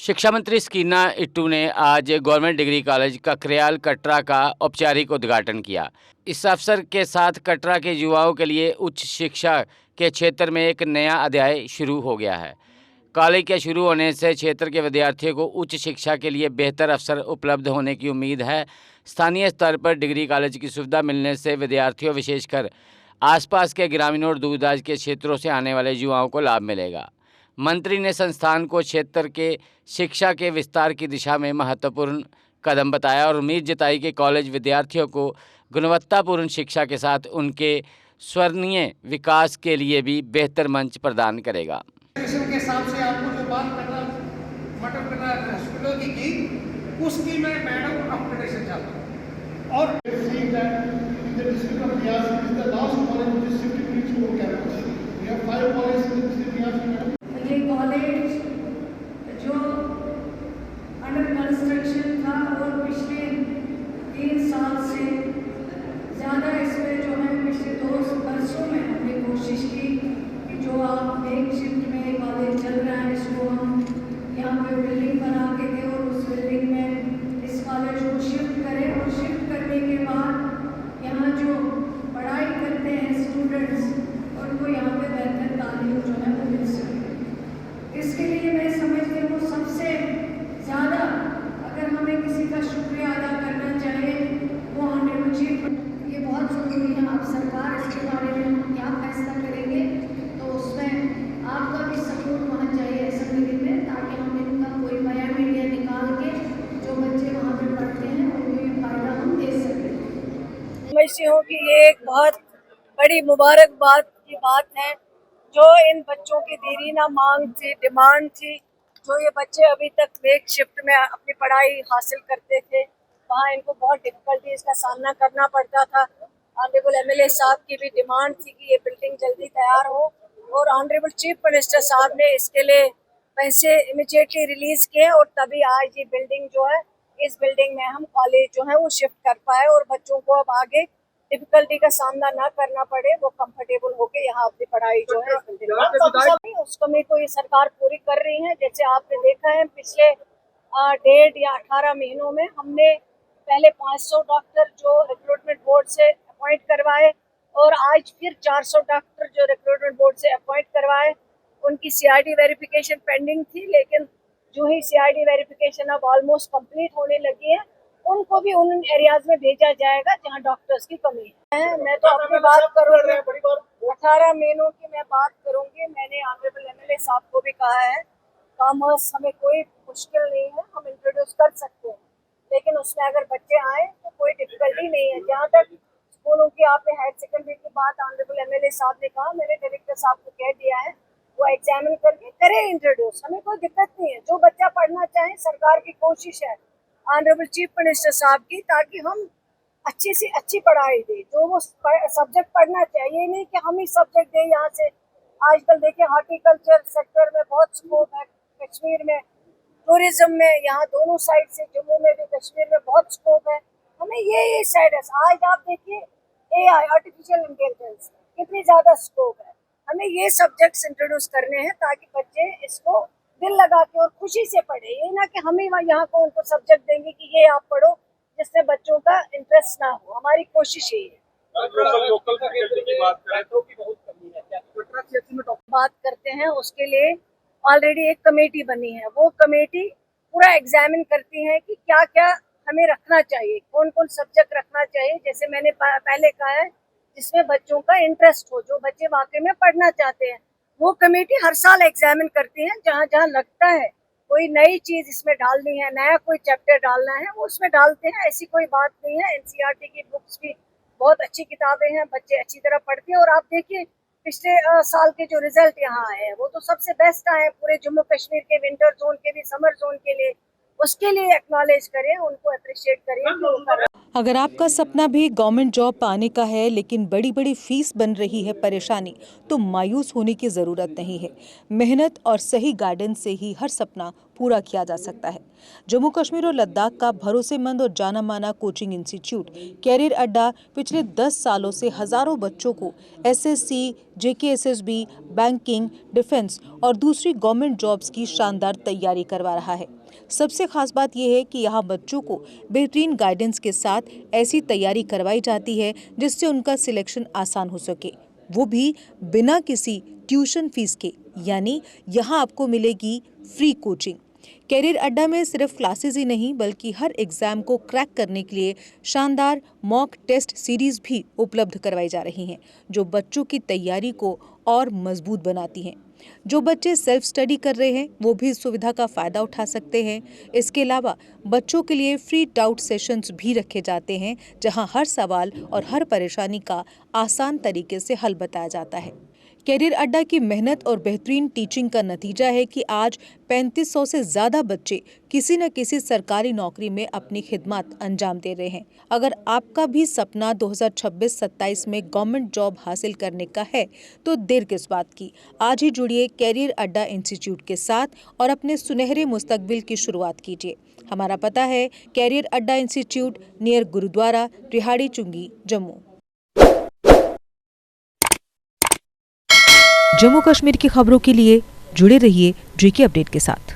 शिक्षा मंत्री स्कीना इट्टू ने आज government degree college Kakryal Katra का औपचारिक उद्घाटन किया। इस अवसर के साथ कटरा के युवाओं के लिए उच्च शिक्षा के क्षेत्र में एक नया अध्याय शुरू हो गया है। कॉलेज के शुरू होने से क्षेत्र के विद्यार्थियों को उच्च शिक्षा के लिए बेहतर अवसर उपलब्ध होने की उम्मीद है। स्थानीय स्तर पर डिग्री कॉलेज की सुविधा मिलने से विद्यार्थियों, विशेषकर आसपास के ग्रामीण और दूरदराज के क्षेत्रों से आने वाले युवाओं को लाभ मिलेगा। मंत्री ने संस्थान को क्षेत्र के शिक्षा के विस्तार की दिशा में महत्वपूर्ण कदम बताया और उम्मीद जताई कि कॉलेज विद्यार्थियों को गुणवत्तापूर्ण शिक्षा के साथ उनके स्वर्णीय विकास के लिए भी बेहतर मंच प्रदान करेगा। के हिसाब से आपको जो बात करना मटर कटर हॉस्पिटल की उसकी मैं मैडम अपडेशन चाहता हूँ। और ये कॉलेज जो अंडर कंस्ट्रक्शन था और पिछले 3 साल से ज़्यादा इसमें जो है पिछले 2 वर्षों में हमने कोशिश की कि जो आप एक शिफ्ट में कॉलेज चल रहा है इसको हम यहाँ पे बिल्डिंग बना के दें और उस बिल्डिंग में इस कॉलेज को शिफ्ट करें और शिफ्ट करने के बाद यहाँ जो पढ़ाई करते हैं स्टूडेंट्स उनको यहाँ पे बेहतर तालीम जो है वो मिल सके। इसके लिए मैं समझती हूँ सबसे ज़्यादा अगर हमें किसी का शुक्रिया अदा करना चाहिए वो ऑनरेबल चीफ। ये बहुत ज़रूरी है। आप सरकार इसके बारे में हम क्या फैसला करेंगे तो उसमें आपका भी सपोर्ट होना चाहिए असेंबली में, ताकि हम इनका कोई नया मीडिया निकाल के जो बच्चे वहाँ पे पढ़ते हैं उनको ये फ़ायदा हम दे सकें। समझती हूँ कि ये एक बहुत बड़ी मुबारकबाद की बात है जो इन बच्चों की देरीना मांग थी, डिमांड थी। जो ये बच्चे अभी तक एक शिफ्ट में अपनी पढ़ाई हासिल करते थे, वहाँ इनको बहुत डिफिकल्टीज का सामना करना पड़ता था। ऑनरेबल एमएलए साहब की भी डिमांड थी कि ये बिल्डिंग जल्दी तैयार हो और ऑनरेबल चीफ मिनिस्टर साहब ने इसके लिए पैसे इमीडिएटली रिलीज किए और तभी आज ये बिल्डिंग जो है, इस बिल्डिंग में हम कॉलेज जो है वो शिफ्ट कर पाए और बच्चों को अब आगे डिफिकल्टी का सामना ना करना पड़े, वो कंफर्टेबल होके यहाँ अपनी पढ़ाई जो है उस कमी को ये सरकार पूरी कर रही है। जैसे आपने देखा है पिछले 1.5 या 18 महीनों में हमने पहले 500 डॉक्टर जो रिक्रूटमेंट बोर्ड से अपॉइंट करवाए और आज फिर 400 डॉक्टर जो रिक्रूटमेंट बोर्ड से अपॉइंट करवाए। उनकी सीआईडी वेरिफिकेशन पेंडिंग थी, लेकिन जो ही सीआईडी वेरिफिकेशन अब ऑलमोस्ट कंप्लीट होने लगी है, उनको भी उन एरियाज में भेजा जाएगा जहां डॉक्टर्स की कमी है। मैं तो अपनी बात करूँगी, 18 महीनों की मैं बात करूँगी। मैंने ऑनरेबल एमएलए साहब को भी कहा है कॉमर्स हमें कोई मुश्किल नहीं है, हम इंट्रोड्यूस कर सकते हैं, लेकिन उसमें अगर बच्चे आए तो कोई डिफिकल्टी नहीं है। जहाँ तक स्कूलों की आपने हायर सेकेंडरी की बात ऑनरेबल एमएलए साहब ने कहा, मेरे डायरेक्टर साहब को कह दिया है वो एग्जामिन करके करे इंट्रोड्यूस, हमें कोई दिक्कत नहीं है। जो बच्चा पढ़ना चाहे, सरकार की कोशिश है ऑनरेबल चीफ मिनिस्टर साहब की, ताकि हम अच्छी से अच्छी पढ़ाई दें जो वो सब्जेक्ट पढ़ना चाहिए। नहीं कि हम ही सब्जेक्ट दें यहाँ से। आजकल देखिए हॉर्टिकल्चर सेक्टर में बहुत स्कोप है, कश्मीर में टूरिज्म में, यहाँ दोनों साइड से जम्मू में भी कश्मीर में बहुत स्कोप है। हमें ये साइड है। आज आप देखिए एआई आर्टिफिशियल इंटेलिजेंस कितनी ज़्यादा स्कोप है। हमें ये सब्जेक्ट्स इंट्रोड्यूस करने हैं ताकि बच्चे इसको दिल लगा के और खुशी से पढ़े। ये ना कि हम ही यहाँ को उनको सब्जेक्ट देंगे कि ये आप पढ़ो जिससे बच्चों का इंटरेस्ट ना हो। हमारी कोशिश यही है। बात करते हैं उसके लिए ऑलरेडी एक कमेटी बनी है। वो कमेटी पूरा एग्जामिन करती है कि क्या क्या हमें रखना चाहिए, कौन कौन सब्जेक्ट रखना चाहिए। जैसे मैंने पहले कहा है, जिसमें बच्चों का इंटरेस्ट हो, जो बच्चे वाकई में पढ़ना चाहते हैं। वो कमेटी हर साल एग्जामिन करती है। जहाँ जहाँ लगता है कोई नई चीज इसमें डालनी है, नया कोई चैप्टर डालना है, वो उसमें डालते हैं। ऐसी कोई बात नहीं है। एनसीईआरटी की बुक्स भी बहुत अच्छी किताबें हैं, बच्चे अच्छी तरह पढ़ते हैं। और आप देखिए पिछले साल के जो रिजल्ट यहाँ आए हैं वो तो सबसे बेस्ट आए पूरे जम्मू कश्मीर के, विंटर जोन के भी, समर जोन के लिए। उसके लिए एक्नॉलेज करें, उनको अप्रिशिएट करें कि वो कर रहे हैं। अगर आपका सपना भी गवर्नमेंट जॉब पाने का है लेकिन बड़ी बड़ी फीस बन रही है परेशानी, तो मायूस होने की ज़रूरत नहीं है। मेहनत और सही गाइडेंस से ही हर सपना पूरा किया जा सकता है। जम्मू कश्मीर और लद्दाख का भरोसेमंद और जाना माना कोचिंग इंस्टीट्यूट कैरियर अड्डा पिछले 10 सालों से हजारों बच्चों को एसएससी, जेकेएसएसबी, बैंकिंग, डिफेंस और दूसरी गवर्नमेंट जॉब्स की शानदार तैयारी करवा रहा है। सबसे खास बात यह है कि यहाँ बच्चों को बेहतरीन गाइडेंस के साथ ऐसी तैयारी करवाई जाती है जिससे उनका सिलेक्शन आसान हो सके, वो भी बिना किसी ट्यूशन फीस के। यानी यहाँ आपको मिलेगी फ्री कोचिंग। कैरियर अड्डा में सिर्फ क्लासेस ही नहीं बल्कि हर एग्जाम को क्रैक करने के लिए शानदार मॉक टेस्ट सीरीज भी उपलब्ध करवाई जा रही हैं, जो बच्चों की तैयारी को और मजबूत बनाती हैं। जो बच्चे सेल्फ स्टडी कर रहे हैं वो भी इस सुविधा का फायदा उठा सकते हैं। इसके अलावा बच्चों के लिए फ्री डाउट सेशंस भी रखे जाते हैं, जहां हर सवाल और हर परेशानी का आसान तरीके से हल बताया जाता है। कैरियर अड्डा की मेहनत और बेहतरीन टीचिंग का नतीजा है कि आज 3500 से ज़्यादा बच्चे किसी न किसी सरकारी नौकरी में अपनी खिदमत अंजाम दे रहे हैं। अगर आपका भी सपना 2026-27 में गवर्नमेंट जॉब हासिल करने का है तो देर किस बात की। आज ही जुड़िए कैरियर अड्डा इंस्टीट्यूट के साथ और अपने सुनहरे मुस्तकबिल की शुरुआत कीजिए। हमारा पता है कैरियर अड्डा इंस्टीट्यूट, नियर गुरुद्वारा, रिहाड़ी चुंगी, जम्मू। जम्मू कश्मीर की खबरों के लिए जुड़े रहिए जेके अपडेट के साथ।